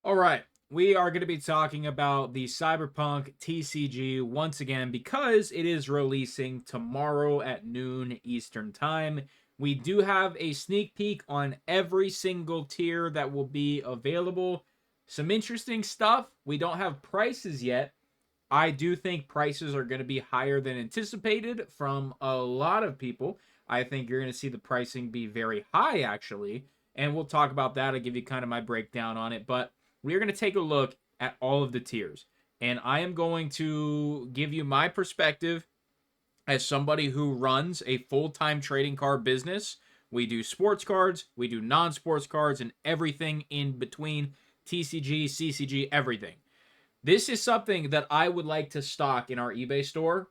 All right, we are going to be talking about the Cyberpunk TCG once again because it is releasing tomorrow at noon Eastern Time. We do have a sneak peek on every single tier that will be available. Some interesting stuff. We don't have prices yet. I do think prices are going to be higher than anticipated from a lot of people. I think you're going to see the pricing be very high, actually. And we'll talk about that. I'll give you kind of my breakdown on it. But we're going to take a look at all of the tiers. And I am going to give you my perspective as somebody who runs a full time trading card business. We do sports cards, we do non sports cards, and everything in between TCG, CCG, everything. This is something that I would like to stock in our eBay store.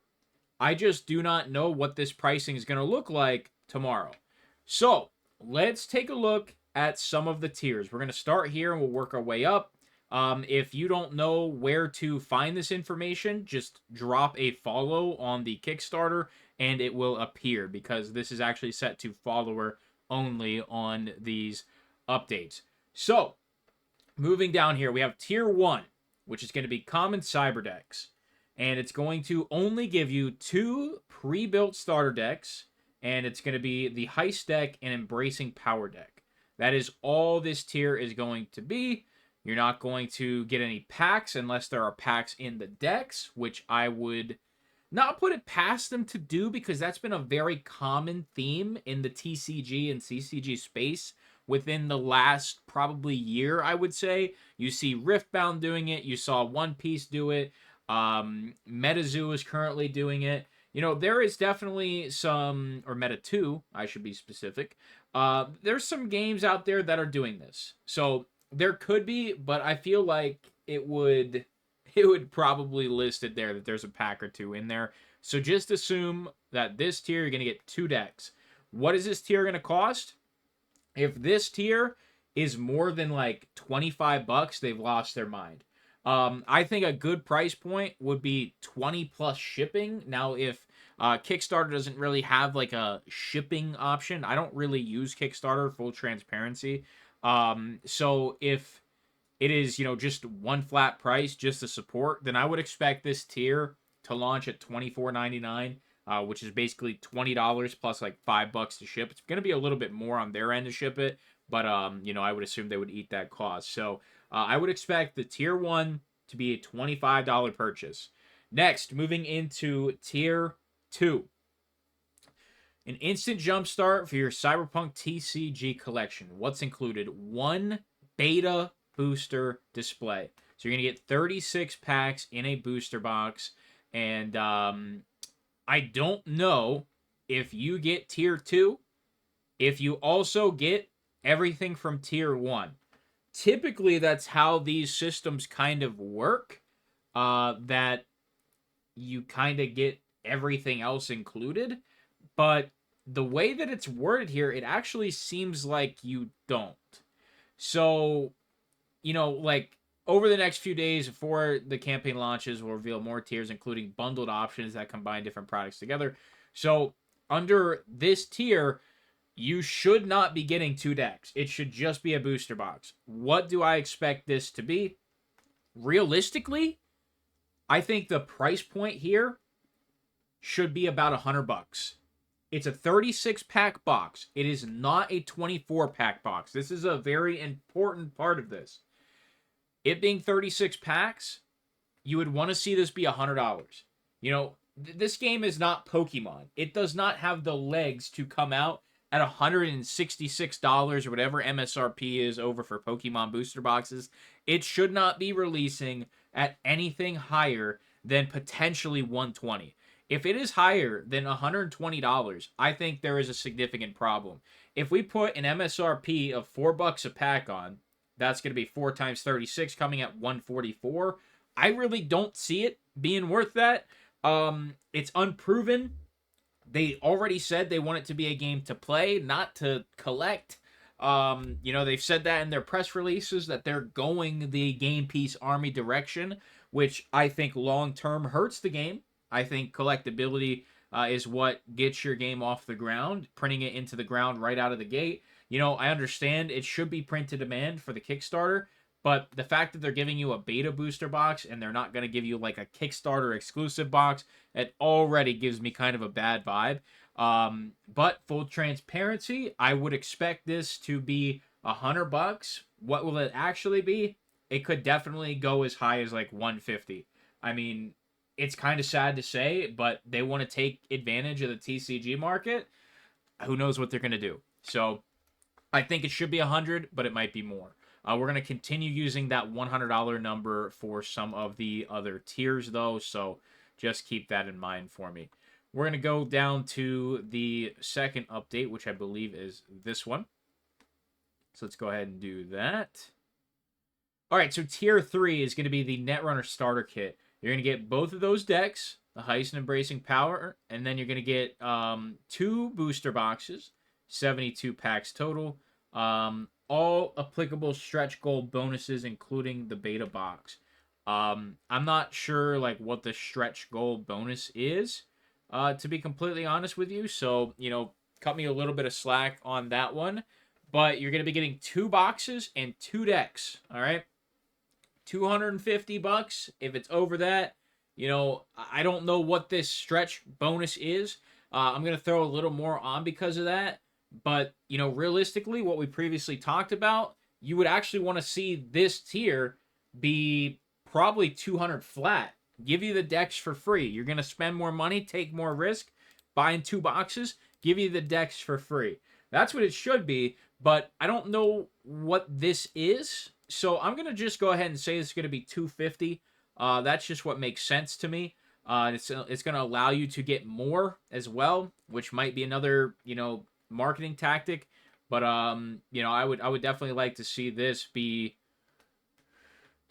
I just do not know what this pricing is going to look like tomorrow. So let's take a look at some of the tiers. We're going to start here and we'll work our way up. If you don't know where to find this information, just drop a follow on the Kickstarter and it will appear because this is actually set to follower only on these updates. So moving down here, we have tier 1, which is going to be common cyber decks. And it's going to only give you 2 pre-built starter decks, and it's going to be the Heist deck and Embracing Power deck. That is all this tier is going to be. You're not going to get any packs unless there are packs in the decks, which I would not put it past them to do because that's been a very common theme in the TCG and CCG space within the last probably year, I would say. You see Riftbound doing it. You saw One Piece do it. MetaZoo is currently doing it. You know, there is definitely some, or Meta 2, I should be specific. There's some games out there that are doing this. So there could be, but I feel like it would probably list it there that there's a pack or two in there. So just assume that this tier you're going to get 2 decks. What is this tier going to cost? If this tier is more than like $25, they've lost their mind. I think a good price point would be 20 plus shipping. Now, if Kickstarter doesn't really have like a shipping option, I don't really use Kickstarter, full transparency. So if it is, just one flat price just to support, then I would expect this tier to launch at $24.99, which is basically $20 plus like $5 to ship. It's going to be a little bit more on their end to ship it, but I would assume they would eat that cost. So I would expect the tier 1 to be a $25 purchase. Next, moving into tier 2. An instant jumpstart for your Cyberpunk TCG collection. What's included? 1 beta booster display. So you're going to get 36 packs in a booster box. And I don't know if you get tier 2, if you also get everything from tier 1. Typically, that's how these systems kind of work, that you kind of get everything else included. But the way that it's worded here, it actually seems like you don't. So, like over the next few days before the campaign launches, we'll reveal more tiers, including bundled options that combine different products together. So, under this tier, you should not be getting 2 decks. It should just be a booster box. What do I expect this to be? Realistically, I think the price point here should be about $100. It's a 36 pack box. It is not a 24 pack box. This is a very important part of this. It being 36 packs, you would want to see this be $100. This game is not Pokemon. It does not have the legs to come out at $166 or whatever MSRP is over for Pokemon booster boxes. It should not be releasing at anything higher than potentially $120. If it is higher than $120, I think there is a significant problem. If we put an MSRP of $4 a pack on, that's going to be 4 times 36 coming at $144. I really don't see it being worth that. It's unproven. They already said they want it to be a game to play, not to collect. They've said that in their press releases that they're going the game piece army direction, which I think long term hurts the game. I think collectability is what gets your game off the ground, printing it into the ground right out of the gate. I understand it should be print to demand for the Kickstarter, But the fact that they're giving you a beta booster box and they're not going to give you like a Kickstarter exclusive box, it already gives me kind of a bad vibe. But full transparency, I would expect this to be $100. What will it actually be? It could definitely go as high as like 150. I mean, it's kind of sad to say, but they want to take advantage of the TCG market. Who knows what they're going to do? So I think it should be 100, but it might be more. We're going to continue using that $100 number for some of the other tiers, though, so just keep that in mind for me. We're going to go down to the second update, which I believe is this one. So let's go ahead and do that. All right, so tier 3 is going to be the Netrunner Starter Kit. You're going to get both of those decks, the Heist and Embracing Power, and then you're going to get 2 booster boxes, 72 packs total. All applicable stretch goal bonuses, including the beta box. I'm not sure like what the stretch goal bonus is, to be completely honest with you. So, cut me a little bit of slack on that one. But you're going to be getting 2 boxes and 2 decks. All right. $250. If it's over that, I don't know what this stretch bonus is. I'm going to throw a little more on because of that. But, realistically, what we previously talked about, you would actually want to see this tier be probably 200 flat. Give you the decks for free. You're going to spend more money, take more risk, buying 2 boxes, give you the decks for free. That's what it should be, but I don't know what this is. So I'm going to just go ahead and say it's going to be 250. That's just what makes sense to me. It's going to allow you to get more as well, which might be another, marketing tactic. But I would definitely like to see this be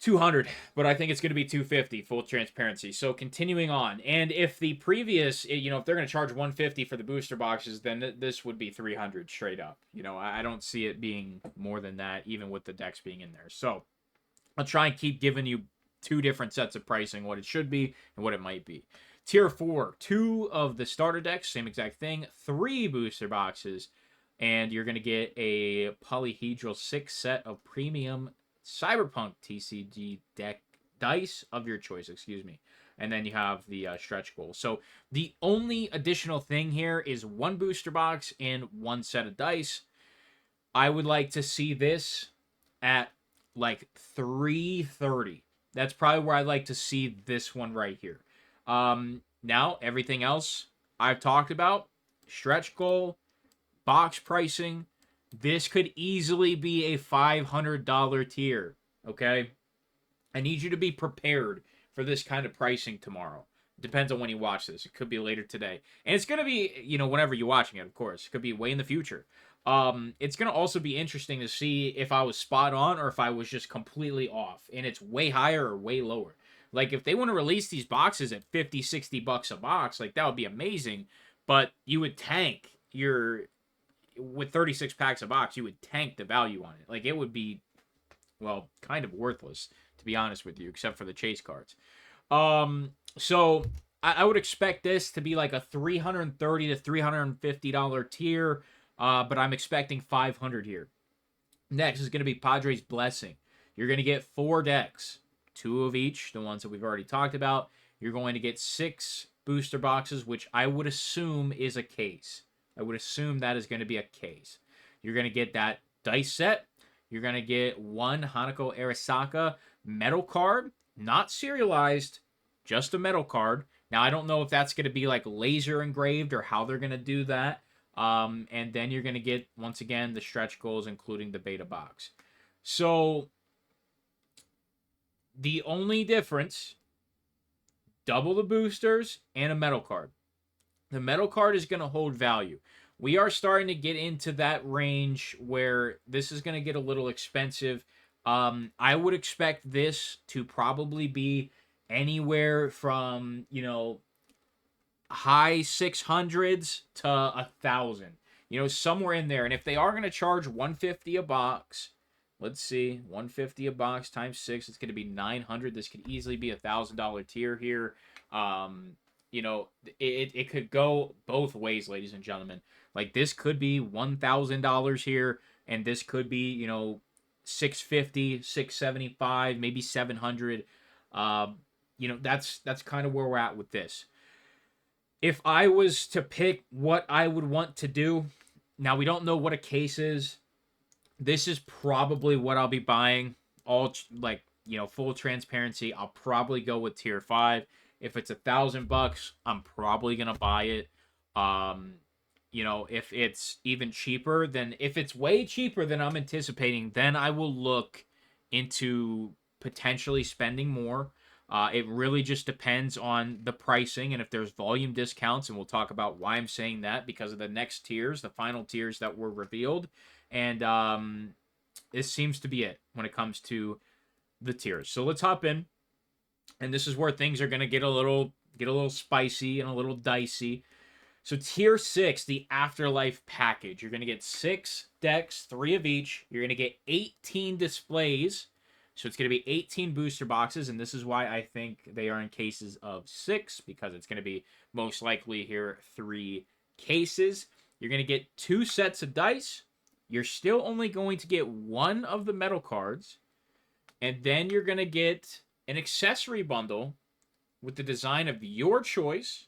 200, but I think it's going to be 250, full transparency. So continuing on, and if the previous, if they're going to charge 150 for the booster boxes, then this would be 300 straight up. I don't see it being more than that, even with the decks being in there. So I'll try and keep giving you 2 different sets of pricing, what it should be and what it might be. Tier 4, 2 of the starter decks, same exact thing, 3 booster boxes, and you're going to get a polyhedral 6 set of premium Cyberpunk TCG deck dice of your choice, and then you have the stretch goal. So the only additional thing here is 1 booster box and 1 set of dice. I would like to see this at like 330. That's probably where I'd like to see this one right here. Now everything else I've talked about, stretch goal, box pricing, this could easily be a $500 tier, okay? I need you to be prepared for this kind of pricing tomorrow. It depends on when you watch this. It could be later today. And it's going to be, whenever you're watching it, of course. It could be way in the future. It's going to also be interesting to see if I was spot on or if I was just completely off. And it's way higher or way lower. Like, if they want to release these boxes at $50, $60 a box, like, that would be amazing. But you would tank with 36 packs a box, you would tank the value on it. Like, it would be, well, kind of worthless, to be honest with you, except for the chase cards. So I would expect this to be like a $330 to $350 tier, but I'm expecting 500 here. Next is going to be Padres Blessing. You're going to get 4 decks, 2 of each, the ones that we've already talked about. You're going to get 6 booster boxes, which I would assume is a case. I would assume that is going to be a case. You're going to get that dice set. You're going to get 1 Hanako Arisaka metal card, not serialized, just a metal card. Now, I don't know if that's going to be like laser engraved or how they're going to do that. And then you're going to get, once again, the stretch goals, including the beta box. So, the only difference, double the boosters and a metal card. The metal card is going to hold value. We are starting to get into that range where this is going to get a little expensive. I would expect this to probably be anywhere from, high 600s to 1,000. Somewhere in there. And if they are going to charge 150 a box, let's see, 150 a box times 6, it's going to be 900. This could easily be $1,000 tier here. It could go both ways, ladies and gentlemen. Like, this could be $1,000 here, and this could be, 650, 675, maybe 700. That's kind of where we're at with this. If I was to pick what I would want to do, now we don't know what a case is. This is probably what I'll be buying. All like, full transparency, I'll probably go with tier 5. If it's $1,000, I'm probably gonna buy it. If it's even cheaper, then if it's way cheaper than I'm anticipating, then I will look into potentially spending more. It really just depends on the pricing and if there's volume discounts, and we'll talk about why I'm saying that because of the next tiers, the final tiers that were revealed. And this seems to be it when it comes to the tiers. So let's hop in. And this is where things are going to get a little spicy and a little dicey. So tier 6, the Afterlife package. You're going to get 6 decks, 3 of each. You're going to get 18 displays. So it's going to be 18 booster boxes, and this is why I think they are in cases of 6, because it's going to be most likely here 3 cases. You're going to get 2 sets of dice. You're still only going to get 1 of the metal cards. And then you're going to get an accessory bundle with the design of your choice.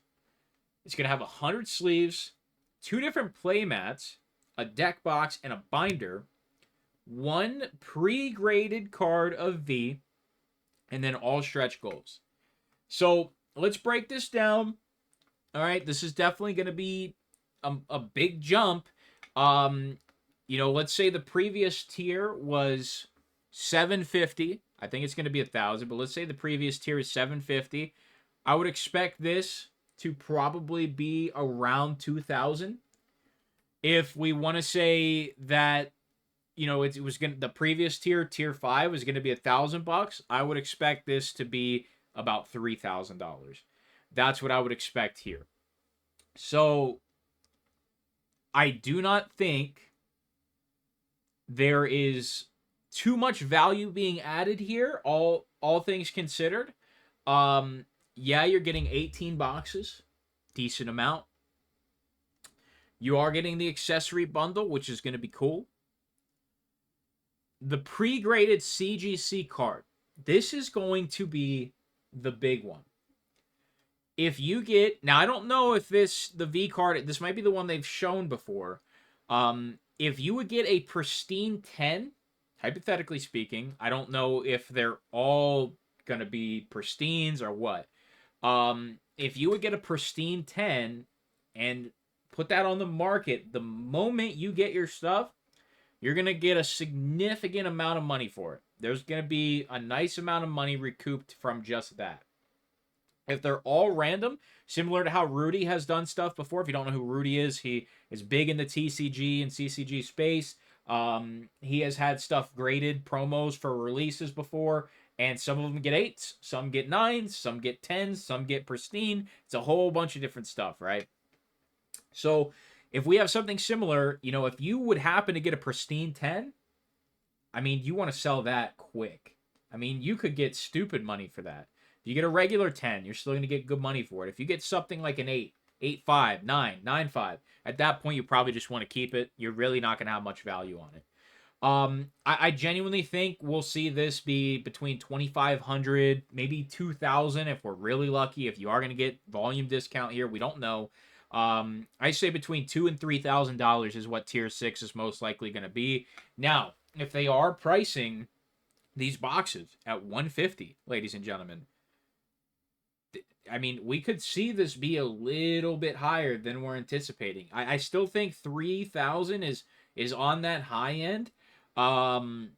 It's going to have 100 sleeves, 2 different play mats, a deck box, and a binder, 1 pre-graded card of V, and then all stretch goals. So let's break this down. All right, this is definitely going to be a big jump. Let's say the previous tier was $750. I think it's going to be $1,000, but let's say the previous tier is $750. I would expect this to probably be around $2,000. If we want to say that, it was going to, the previous tier 5 was going to be $1,000, I would expect this to be about $3,000. That's what I would expect here. So I do not think there is too much value being added here, all things considered. Yeah, you're getting 18 boxes, decent amount. You are getting the accessory bundle, which is going to be cool. The pre-graded CGC card. This is going to be the big one. If you get, now I don't know if the V card, this might be the one they've shown before. If you would get a pristine 10, hypothetically speaking, I don't know if they're all going to be pristines or what. If you would get a pristine 10 and put that on the market, the moment you get your stuff, you're going to get a significant amount of money for it. There's going to be a nice amount of money recouped from just that. If they're all random, similar to how Rudy has done stuff before. If you don't know who Rudy is, he is big in the TCG and CCG space. He has had stuff graded, promos for releases before, and some of them get 8s, some get 9s, some get 10s, some get pristine. It's a whole bunch of different stuff, right? So if we have something similar, if you would happen to get a pristine 10, you want to sell that quick. You could get stupid money for that. If you get a regular 10, you're still going to get good money for it. If you get something like an 8, 8.5, 9, 9.5, at that point, you probably just want to keep it. You're really not going to have much value on it. I genuinely think we'll see this be between 2,500, maybe 2,000 if we're really lucky. If you are going to get volume discount here, we don't know. I say between $2,000 and $3,000 is what tier 6 is most likely going to be. Now, if they are pricing these boxes at $150, ladies and gentlemen, we could see this be a little bit higher than we're anticipating. I still think 3,000 is on that high end. I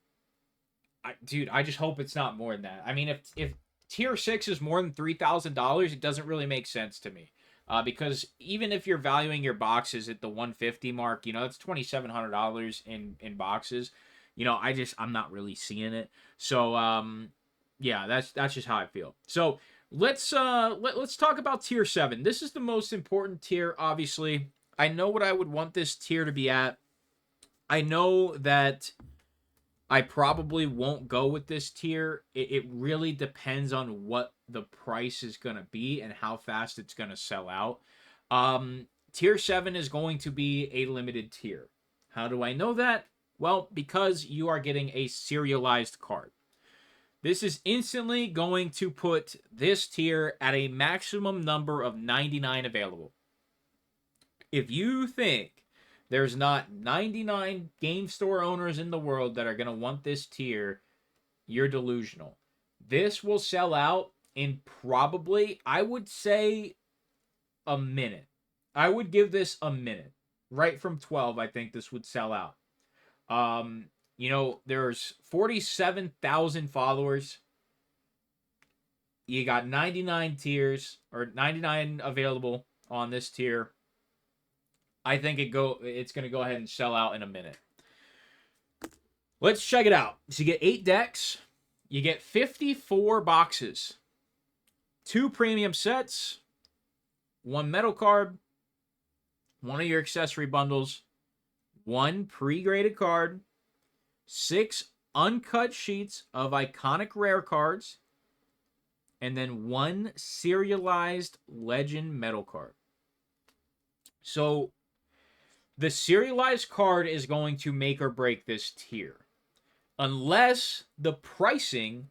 just hope it's not more than that. If tier 6 is more than $3,000, it doesn't really make sense to me. Because even if you're valuing your boxes at the 150 mark, that's $2,700 in boxes. I'm not really seeing it. So, yeah, that's just how I feel. So let's talk about tier 7. This is the most important tier, obviously. I know what I would want this tier to be at. I know that I probably won't go with this tier. It really depends on what the price is going to be and how fast it's going to sell out. Tier 7 is going to be a limited tier. How do I know that? Well, because you are getting a serialized card. This is instantly going to put this tier at a maximum number of 99 available. If you think there's not 99 game store owners in the world that are going to want this tier, you're delusional. This will sell out in probably, I would say, a minute. I would give this a minute. Right from 12, I think this would sell out. There's 47,000 followers. You got 99 tiers or 99 available on this tier. I think it's going to go ahead and sell out in a minute. Let's check it out. So you get 8 decks. You get 54 boxes. 2 premium sets. 1 metal card. 1 of your accessory bundles. 1 pre-graded card. 6 uncut sheets of iconic rare cards. And then 1 serialized legend metal card. So the serialized card is going to make or break this tier. Unless the pricing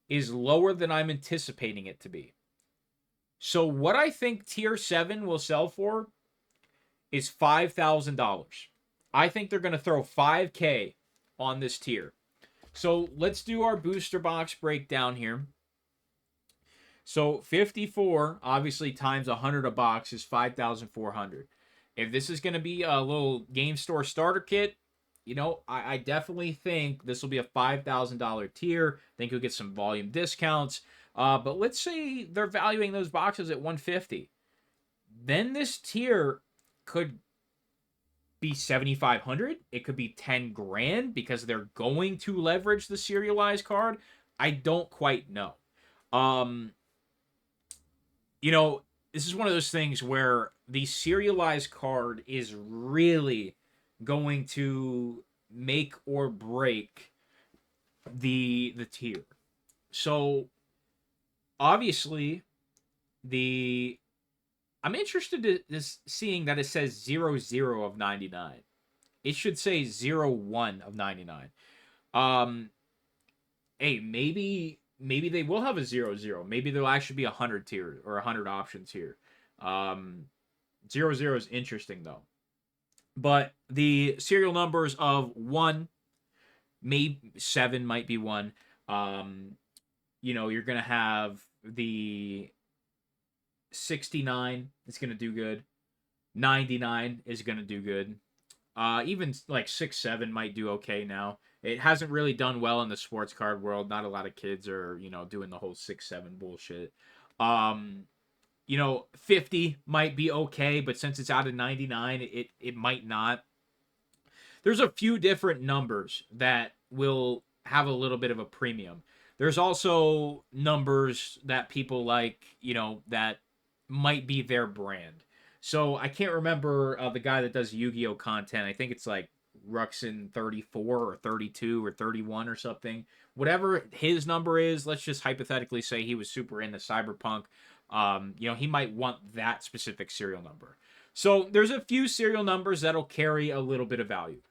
is lower than I'm anticipating it to be. So what I think tier 7 will sell for is $5,000. I think they're going to throw $5,000 on this tier. So let's do our booster box breakdown here. So 54, obviously, times 100 a box is 5,400. If this is going to be a little game store starter kit, I definitely think this will be a $5,000 tier. I think you'll get some volume discounts. But let's say they're valuing those boxes at 150. Then this tier could be 7,500. It could be 10 grand because they're going to leverage the serialized card. I don't quite know. This is one of those things where the serialized card is really going to make or break the tier. So obviously I'm interested in seeing that it says 00 of 99. It should say 01 of 99. Hey, maybe they will have a 00. Maybe there'll actually be 100 tier or 100 options here. 00 is interesting though. But the serial numbers of 1, maybe 7 might be 1. You're going to have the 69 is going to do good. 99 is going to do good. Even like 6-7 might do okay now. It hasn't really done well in the sports card world. Not a lot of kids are, doing the whole 6-7 bullshit. 50 might be okay, but since it's out of 99, it might not. There's a few different numbers that will have a little bit of a premium. There's also numbers that people like, that might be their brand. So I can't remember the guy that does Yu-Gi-Oh content. I think it's like Ruxin 34 or 32 or 31 or something. Whatever his number is, let's just hypothetically say he was super into Cyberpunk. He might want that specific serial number. So there's a few serial numbers that'll carry a little bit of value.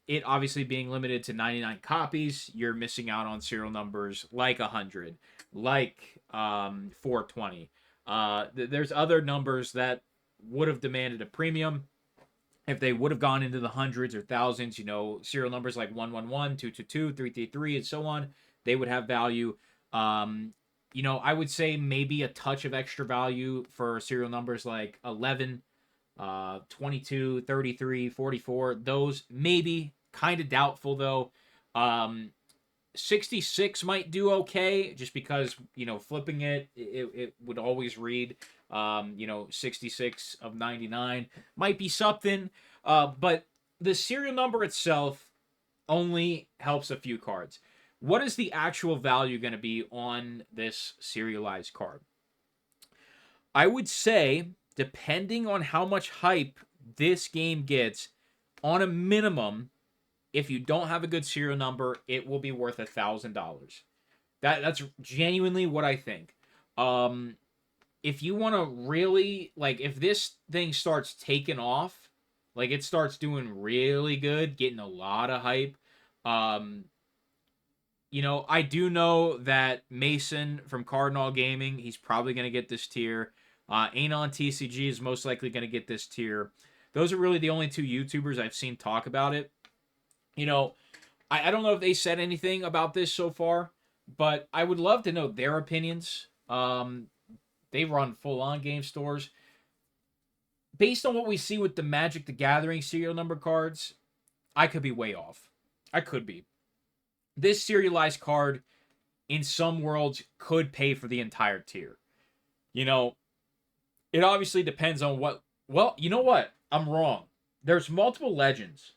It obviously being limited to 99 copies, you're missing out on serial numbers like 100, like 420. There's other numbers that would have demanded a premium if they would have gone into the hundreds or thousands. Serial numbers like 111, 222, 333, and so on. They would have value. I would say maybe a touch of extra value for serial numbers like 11, 22, 33, 44. Those maybe kind of doubtful though. 66 might do okay just because, flipping it would always read, 66 of 99 might be something. But the serial number itself only helps a few cards. What is the actual value going to be on this serialized card? I would say, depending on how much hype this game gets, on a minimum, if you don't have a good serial number, it will be worth $1,000. That's genuinely what I think. If you want to really, if this thing starts taking off, Like it starts doing really good, getting a lot of hype. Um, I do know that Mason from Cardinal Gaming, he's probably going to get this tier. Anon TCG is most likely going to get this tier. Those are really the only two YouTubers I've seen talk about it. You know, I don't know if they said anything about this so far, but I would love to know their opinions. They run full on game stores. Based on what we see with the Magic the Gathering serial number cards, I could be way off. I could be. This serialized card in some worlds could pay for the entire tier. You know, it obviously depends on what. Well, you know what? I'm wrong. There's multiple legends.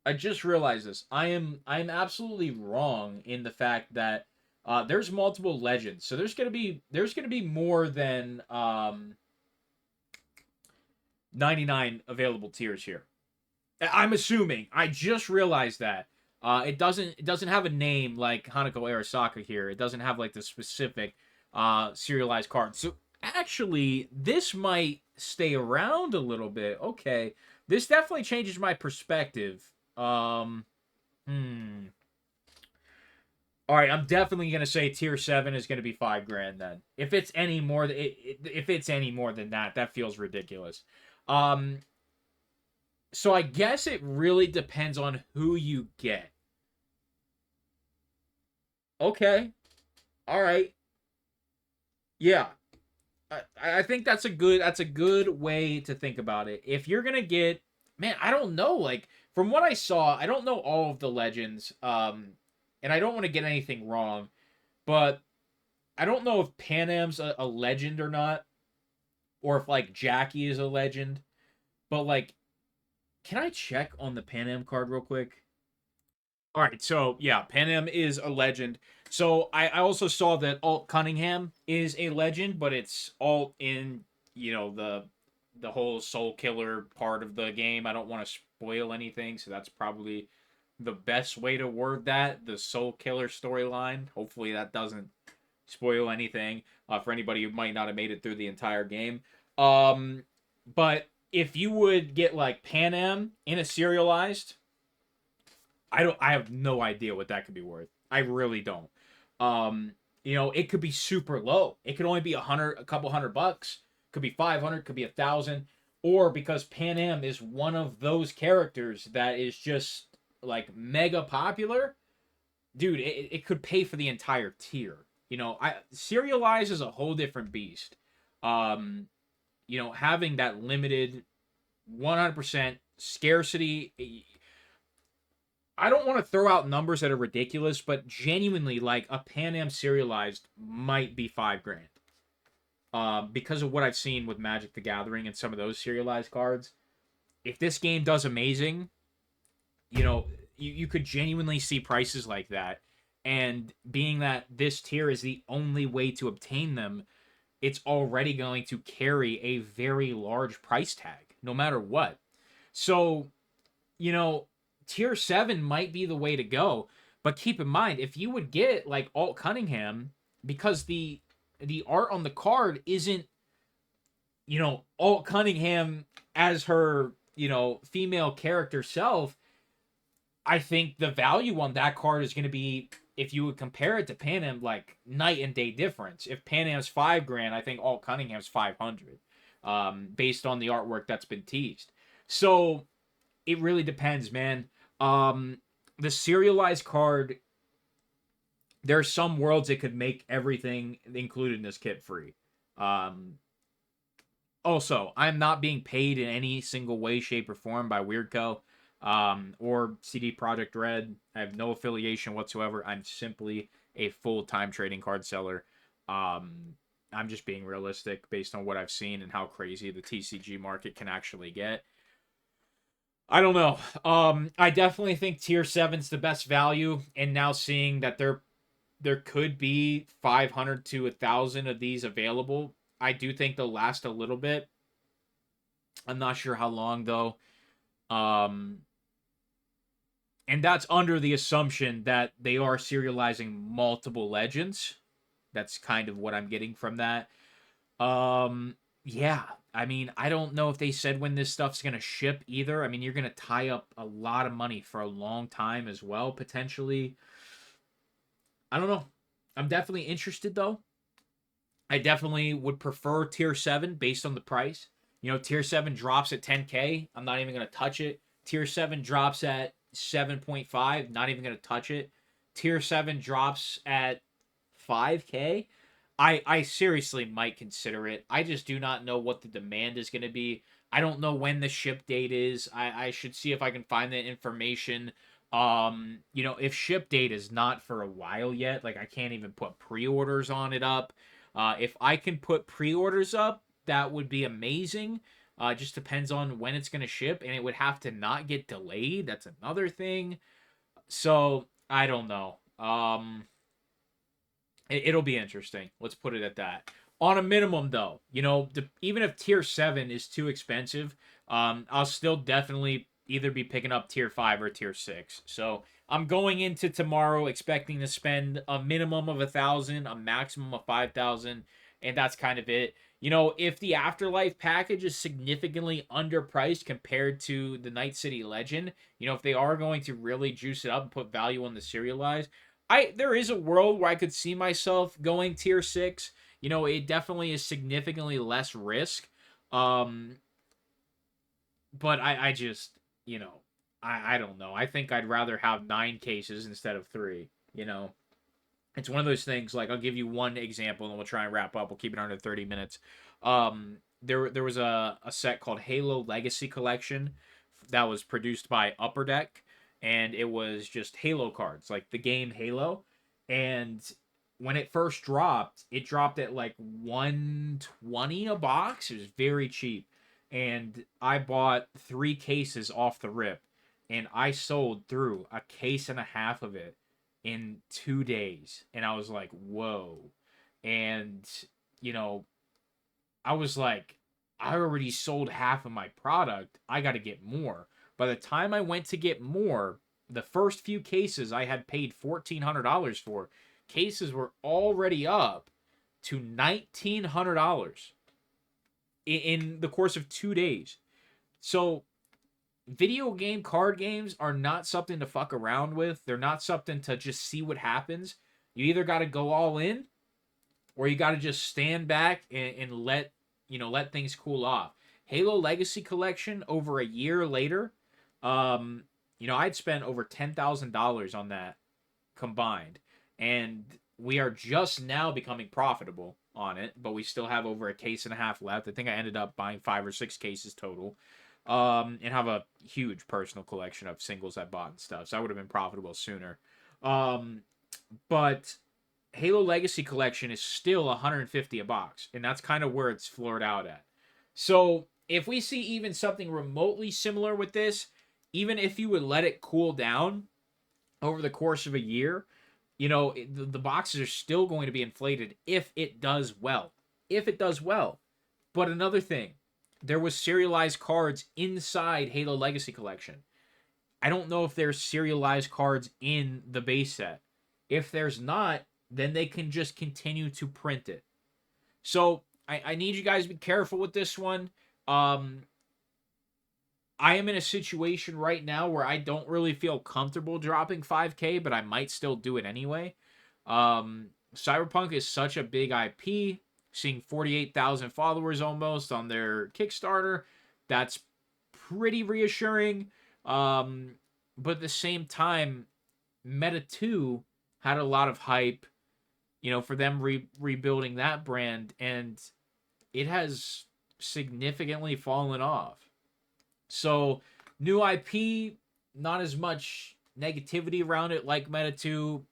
I just realized this. I'm absolutely wrong in the fact that there's multiple legends. So there's gonna be more than 99 available tiers here. I'm assuming. I just realized that. It doesn't have a name like Hanako Arasaka here. It doesn't have like the specific serialized card. So actually, this might stay around a little bit. Okay, this definitely changes my perspective. Hmm. All right, I'm definitely gonna say tier 7 is gonna be $5,000 then. If it's any more, if it's any more than that, that feels ridiculous. Um, so I guess it really depends on who you get. Okay. All right. Yeah. I think that's a good way to think about it. If you're gonna get, man, I don't know. Like from what I saw, I don't know all of the legends. And I don't want to get anything wrong, but I don't know if Panam's a legend or not, or if like Jackie is a legend. But like, can I check on the Panam card real quick? All right, so yeah, Panem is a legend. So I also saw that Alt Cunningham is a legend, but it's Alt in the whole Soul Killer part of the game. I don't want to spoil anything, so that's probably the best way to word that. The Soul Killer storyline. Hopefully that doesn't spoil anything for anybody who might not have made it through the entire game. But if you would get like Panem in a serialized, I have no idea what that could be worth. I really don't. It could be super low. It could only be a couple $100. Could be 500, could be 1,000, or because Pan Am is one of those characters that is just like mega popular, dude, it could pay for the entire tier. I serialize is a whole different beast. Having that limited 100% scarcity, I don't want to throw out numbers that are ridiculous, but genuinely, like a Pan Am serialized might be $5,000. Because of what I've seen with Magic the Gathering and some of those serialized cards. If this game does amazing, you could genuinely see prices like that. And being that this tier is the only way to obtain them, it's already going to carry a very large price tag, no matter what. So, you know, tier 7 might be the way to go. But keep in mind, if you would get like Alt Cunningham, because the art on the card isn't, Alt Cunningham as her, female character self, I think the value on that card is going to be, if you would compare it to Pan Am, like night and day difference. If Pan Am's $5,000, I think Alt Cunningham's 500, based on the artwork that's been teased. So it really depends, man. The serialized card, there are some worlds it could make everything included in this kit free. Also, I'm not being paid in any single way, shape, or form by Weirdco or CD Projekt Red. I have no affiliation whatsoever. I'm simply a full-time trading card seller. I'm just being realistic based on what I've seen and how crazy the TCG market can actually get. I don't know. I definitely think tier 7's the best value, and now seeing that there could be 500 to 1,000 of these available, I do think they'll last a little bit. I'm not sure how long though. Um, and that's under the assumption that they are serializing multiple legends. That's kind of what I'm getting from that. Um, Yeah, I mean, I don't know if they said when this stuff's gonna ship either. I mean, you're gonna tie up a lot of money for a long time as well, potentially. I don't know. I'm definitely interested though. I definitely would prefer tier 7 based on the price. You know, tier 7 drops at 10K. I'm not even going to touch it. Tier 7 drops at 7.5. Not even going to touch it. Tier 7 drops at 5K. I seriously might consider it. I just do not know what the demand is going to be. I don't know when the ship date is. I should see if I can find that information. You know, if ship date is not for a while yet, like I can't even put pre-orders on it up. If I can put pre-orders up, that would be amazing. Just depends on when it's going to ship, and it would have to not get delayed. That's another thing. So I don't know. It'll be interesting. Let's put it at that. On a minimum, though, you know, even if tier 7 is too expensive, I'll still definitely either be picking up tier 5 or tier 6. So I'm going into tomorrow expecting to spend a minimum of 1,000, a maximum of 5,000, and that's kind of it. You know, if the Afterlife package is significantly underpriced compared to the Night City Legend, you know, if they are going to really juice it up and put value on the serialized, there is a world where I could see myself going tier 6. You know, it definitely is significantly less risk. Um but I just, you know, I don't know. I think I'd rather have 9 cases instead of 3, you know. It's one of those things, like I'll give you one example and we'll try and wrap up. We'll keep it under 30 minutes. There was a set called Halo Legacy Collection that was produced by Upper Deck, and it was just Halo cards, like the game Halo. And when it dropped at like 120 a box. It was very cheap. And I bought 3 cases off the rip, and I sold through a case and a half of it in 2 days. And I was like, whoa. And, you know, I was like, I already sold half of my product. I got to get more. By the time I went to get more, the first few cases I had paid $1,400 for, cases were already up to $1,900 in the course of 2 days. So video game card games are not something to fuck around with. They're not something to just see what happens. You either got to go all in, or you got to just stand back and let things cool off. Halo Legacy Collection over a year later, I'd spent over $10,000 on that combined, and we are just now becoming profitable on it, but we still have over a case and a half left. I think I ended up buying 5 or 6 cases total, and have a huge personal collection of singles I bought and stuff. So I would have been profitable sooner. Um, but Halo Legacy Collection is still 150 a box, and that's kind of where it's floored out at. So if we see even something remotely similar with this, even if you would let it cool down over the course of a year, you know, the boxes are still going to be inflated if it does well. If it does well. But another thing, there was serialized cards inside Halo Legacy Collection. I don't know if there's serialized cards in the base set. If there's not, then they can just continue to print it. So I need you guys to be careful with this one. I am in a situation right now where I don't really feel comfortable dropping 5K, but I might still do it anyway. Cyberpunk is such a big IP. Seeing 48,000 followers almost on their Kickstarter, that's pretty reassuring. But at the same time, Meta 2 had a lot of hype, for them rebuilding that brand, and it has significantly fallen off. So, new IP, not as much negativity around it like Meta 2,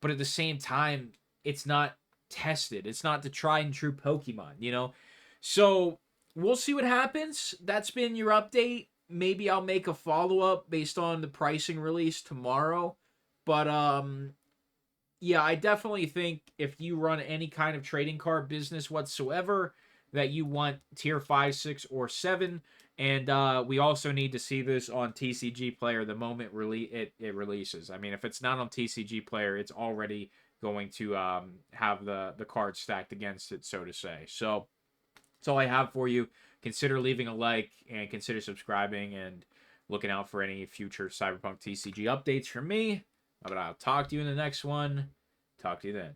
but at the same time, it's not tested. It's not the tried and true Pokemon. So, we'll see what happens. That's been your update. Maybe I'll make a follow-up based on the pricing release tomorrow. But, yeah, I definitely think if you run any kind of trading card business whatsoever, that you want tier 5, 6, or 7. And we also need to see this on TCG Player the moment it releases. I mean, if it's not on TCG Player, it's already going to have the cards stacked against it, so to say. So That's all I have for you. Consider leaving a like and consider subscribing and looking out for any future Cyberpunk TCG updates from me. But I'll talk to you in the next one. Talk to you then.